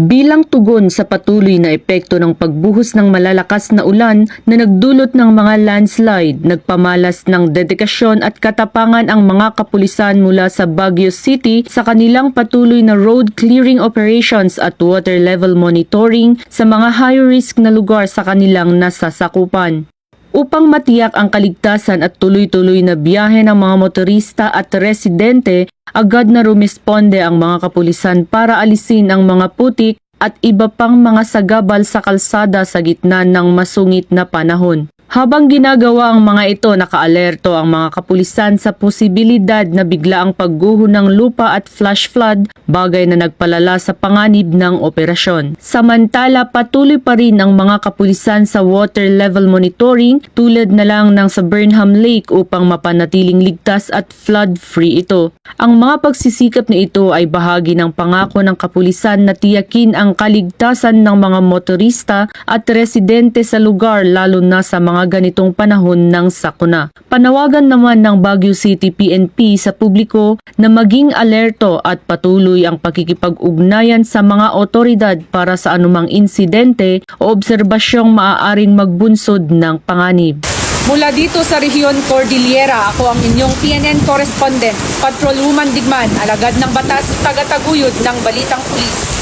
Bilang tugon sa patuloy na epekto ng pagbuhos ng malalakas na ulan na nagdulot ng mga landslide, nagpamalas ng dedikasyon at katapangan ang mga kapulisan mula sa Baguio City sa kanilang patuloy na road clearing operations at water level monitoring sa mga high-risk na lugar sa kanilang nasasakupan. Upang matiyak ang kaligtasan at tuloy-tuloy na biyahe ng mga motorista at residente, agad na rumisponde ang mga kapulisan para alisin ang mga putik at iba pang mga sagabal sa kalsada sa gitna ng masungit na panahon. Habang ginagawa ang mga ito, nakaalerto ang mga kapulisan sa posibilidad na biglaang pagguho ng lupa at flash flood, bagay na nagpalala sa panganib ng operasyon. Samantala, patuloy pa rin ang mga kapulisan sa water level monitoring tulad na lang ng sa Burnham Lake upang mapanatiling ligtas at flood-free ito. Ang mga pagsisikap na ito ay bahagi ng pangako ng kapulisan na tiyakin ang kaligtasan ng mga motorista at residente sa lugar lalo na sa mga ganitong panahon ng sakuna. Panawagan naman ng Baguio City PNP sa publiko na maging alerto at patuloy ang pakikipag-ugnayan sa mga otoridad para sa anumang insidente o obserbasyong maaaring magbunsod ng panganib. Mula dito sa Rehiyon Cordillera, ako ang inyong PNN correspondent, Patrolwoman Digman, alagad ng batas, tagataguyod ng Balitang Pulis.